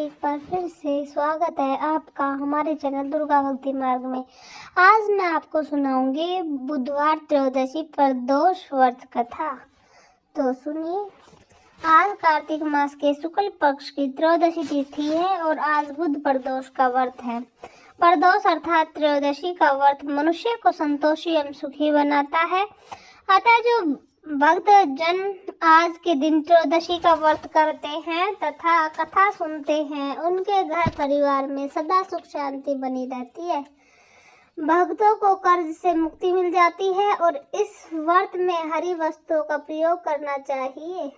एक बार फिर से स्वागत है आपका हमारे चैनल दुर्गा भक्ति मार्ग में। आज मैं आपको सुनाऊंगी बुधवार त्रयोदशी प्रदोष व्रत कथा। तो सुनिए। आज कार्तिक मास के शुक्ल पक्ष की त्रयोदशी तिथि है और आज बुध प्रदोष का व्रत है। प्रदोष अर्थात त्रयोदशी का व्रत मनुष्य को संतोषी एवं सुखी बनाता है। अतः जो भक्त जन आज के दिन त्रयोदशी का व्रत करते हैं तथा कथा सुनते हैं, उनके घर परिवार में सदा सुख शांति बनी रहती है। भक्तों को कर्ज से मुक्ति मिल जाती है और इस व्रत में हरि वस्तुओं का प्रयोग करना चाहिए।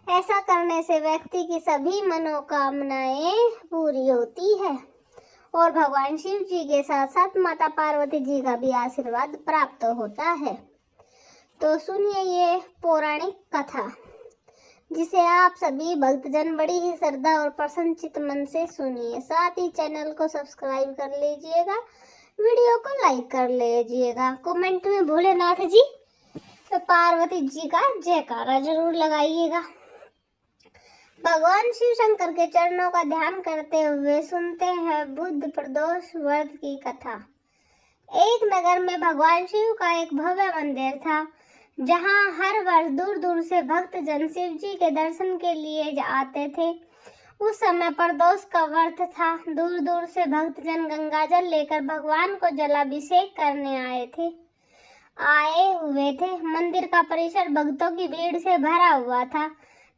ऐसा करने से व्यक्ति की सभी मनोकामनाएं पूरी होती है और भगवान शिव जी के साथ साथ माता पार्वती जी का भी आशीर्वाद प्राप्त होता है। तो सुनिए ये पौराणिक कथा, जिसे आप सभी भक्तजन बड़ी ही श्रद्धा और प्रसन्नचित मन से सुनिए। साथ ही चैनल को सब्सक्राइब कर लीजिएगा, वीडियो को लाइक कर लीजिएगा, कमेंट में भोलेनाथ जी तो पार्वती जी का जयकारा जरूर लगाइएगा। भगवान शिव शंकर के चरणों का ध्यान करते हुए सुनते हैं बुध प्रदोष व्रत की कथा। एक नगर में भगवान शिव का एक भव्य मंदिर था, जहां हर वर्ष दूर दूर से भक्त जन शिव जी के दर्शन के लिए आते थे। उस समय प्रदोष का व्रत था। दूर दूर से भक्त जन गंगा जल लेकर भगवान को जलाभिषेक करने आए हुए थे। मंदिर का परिसर भक्तों की भीड़ से भरा हुआ था।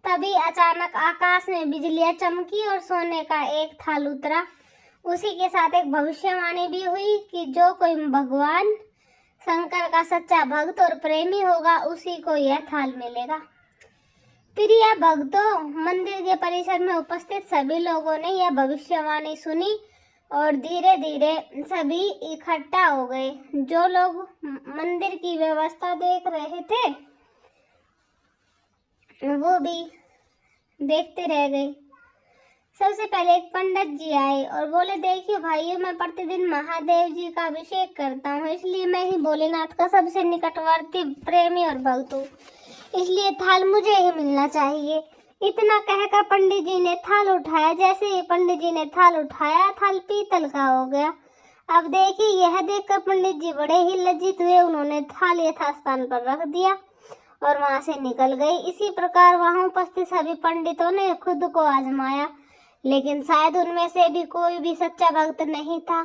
तभी अचानक आकाश में बिजलियां चमकी और सोने का एक थाल उतरा। उसी के साथ एक भविष्यवाणी भी हुई कि जो कोई भगवान शंकर का सच्चा भक्त और प्रेमी होगा, उसी को यह थाल मिलेगा। प्रिय भक्तों, मंदिर के परिसर में उपस्थित सभी लोगों ने यह भविष्यवाणी सुनी और धीरे धीरे सभी इकट्ठा हो गए। जो लोग मंदिर की व्यवस्था देख रहे थे, वो भी देखते रह गए। सबसे पहले एक पंडित जी आए और बोले, देखिए भाइयों, मैं प्रतिदिन महादेव जी का अभिषेक करता हूँ, इसलिए मैं ही भोलेनाथ का सबसे निकटवर्ती प्रेमी और भक्त हूँ, इसलिए थाल मुझे ही मिलना चाहिए। इतना कहकर पंडित जी ने थाल उठाया। जैसे ही पंडित जी ने थाल उठाया, थाल पीतल का हो गया। अब देखिए, यह देखकर पंडित जी बड़े ही लज्जित हुए। उन्होंने थाल यथास्थान पर रख दिया और वहां से निकल गए। इसी प्रकार वहां उपस्थित सभी पंडितों ने खुद को आजमाया, लेकिन शायद उनमें से भी कोई भी सच्चा भक्त नहीं था।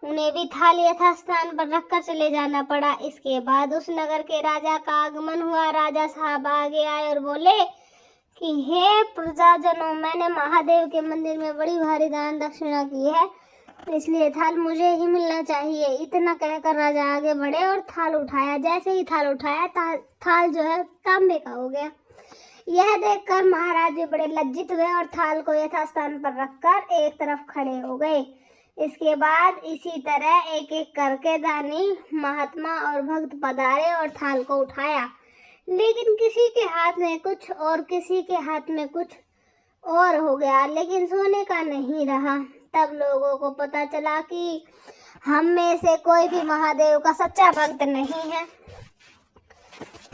उन्हें भी थाल यथास्थान पर रखकर चले जाना पड़ा। इसके बाद उस नगर के राजा का आगमन हुआ। राजा साहब आगे आए और बोले कि हे प्रजाजनों, मैंने महादेव के मंदिर में बड़ी भारी दान दक्षिणा की है, इसलिए थाल मुझे ही मिलना चाहिए। इतना कहकर राजा आगे बढ़े और थाल उठाया। जैसे ही थाल उठाया, थाल जो है तांबे का हो गया। यह देखकर महाराज भी बड़े लज्जित हुए और थाल को यथास्थान पर रखकर एक तरफ खड़े हो गए। इसके बाद इसी तरह एक एक करके दानी, महात्मा और भक्त पधारे और थाल को उठाया, लेकिन किसी के हाथ में कुछ और किसी के हाथ में कुछ और हो गया, लेकिन सोने का नहीं रहा। तब लोगों को पता चला कि हम में से कोई भी महादेव का सच्चा भक्त नहीं है।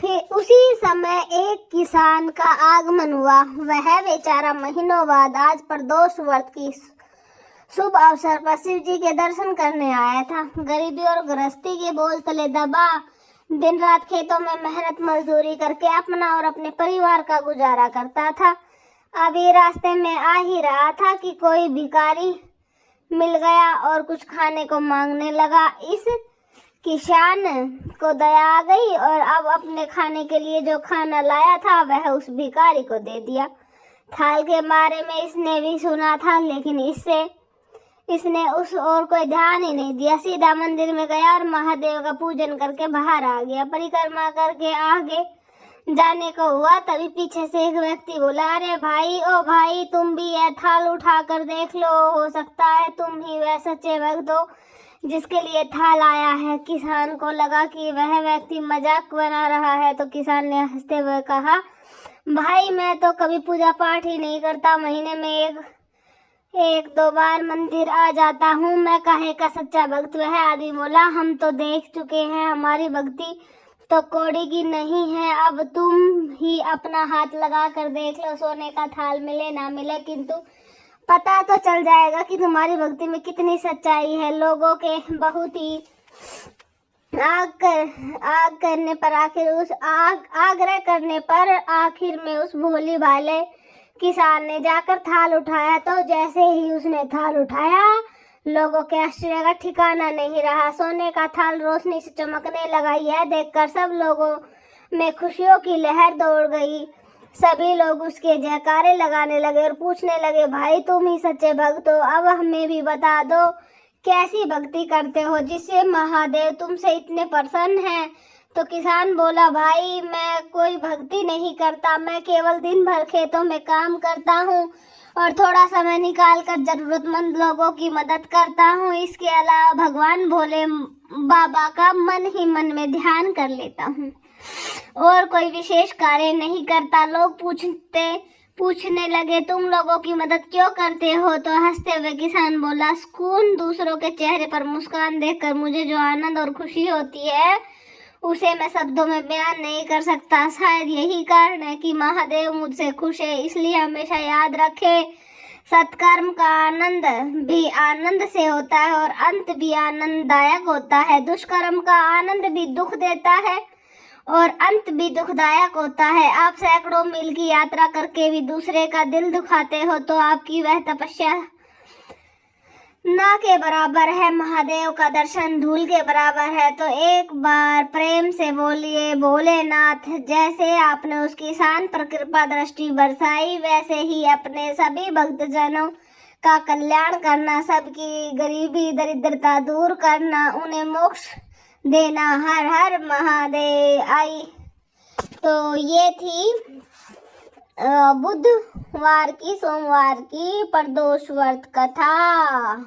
फिर उसी समय एक किसान का आगमन हुआ। वह बेचारा महीनों बाद आज प्रदोष व्रत की शुभ अवसर पर शिव जी के दर्शन करने आया था। गरीबी और गृहस्थी के बोझ तले दबा दिन रात खेतों में मेहनत मजदूरी करके अपना और अपने परिवार का गुजारा करता था। अभी रास्ते में आ ही रहा था कि कोई भिखारी मिल गया और कुछ खाने को मांगने लगा। इस किसान को दया आ गई और अब अपने खाने के लिए जो खाना लाया था, वह उस भिखारी को दे दिया। थाल के बारे में इसने भी सुना था, लेकिन इसने उस ओर कोई ध्यान ही नहीं दिया। सीधा मंदिर में गया और महादेव का पूजन करके बाहर आ गया। परिक्रमा करके आगे जाने को हुआ, तभी पीछे से एक व्यक्ति बोला, अरे भाई, ओ भाई, तुम भी यह थाल उठा कर देख लो, हो सकता है तुम ही वह सच्चे भक्त हो जिसके लिए थाल आया है। किसान को लगा कि वह व्यक्ति मजाक बना रहा है, तो किसान ने हंसते हुए कहा, भाई, मैं तो कभी पूजा पाठ ही नहीं करता, महीने में एक दो बार मंदिर आ जाता हूँ, मैं काहे का सच्चा भक्त। वह आदमी बोला, हम तो देख चुके हैं, हमारी भक्ति तो कौड़ी की नहीं है, अब तुम ही अपना हाथ लगा कर देख लो, सोने का थाल मिले ना मिले, किंतु पता तो चल जाएगा कि तुम्हारी भक्ति में कितनी सच्चाई है। लोगों के बहुत ही आग्रह करने पर आखिर में उस भोली भाले किसान ने जाकर थाल उठाया। तो जैसे ही उसने थाल उठाया, लोगों के आश्चर्य का ठिकाना नहीं रहा। सोने का थाल रोशनी से चमकने लगा। यह देखकर सब लोगों में खुशियों की लहर दौड़ गई। सभी लोग उसके जयकारे लगाने लगे और पूछने लगे, भाई तुम ही सच्चे भक्त हो, अब हमें भी बता दो कैसी भक्ति करते हो जिससे महादेव तुमसे इतने प्रसन्न हैं। तो किसान बोला, भाई मैं कोई भक्ति नहीं करता, मैं केवल दिन भर खेतों में काम करता हूँ और थोड़ा समय निकाल कर जरूरतमंद लोगों की मदद करता हूँ। इसके अलावा भगवान भोले बाबा का मन ही मन में ध्यान कर लेता हूँ और कोई विशेष कार्य नहीं करता। लोग पूछने लगे, तुम लोगों की मदद क्यों करते हो? तो हंसते हुए किसान बोला, सुकून, दूसरों के चेहरे पर मुस्कान देखकर मुझे जो आनंद और खुशी होती है उसे मैं शब्दों में बयान नहीं कर सकता। शायद यही कारण है कि महादेव मुझसे खुश है। इसलिए हमेशा याद रखे, सत्कर्म का आनंद भी आनंद से होता है और अंत भी आनंददायक होता है। दुष्कर्म का आनंद भी दुख देता है और अंत भी दुखदायक होता है। आप सैकड़ों मील की यात्रा करके भी दूसरे का दिल दुखाते हो तो आपकी वह तपस्या ना के बराबर है। महादेव का दर्शन धूल के बराबर है। तो एक बार प्रेम से बोलिए, भोलेनाथ। जैसे आपने उस किसान पर कृपा दृष्टि बरसाई, वैसे ही अपने सभी भक्तजनों का कल्याण करना, सबकी गरीबी दरिद्रता दूर करना, उन्हें मोक्ष देना। हर हर महादेव। आई तो ये थी बुधवार की सोमवार की प्रदोष व्रत कथा।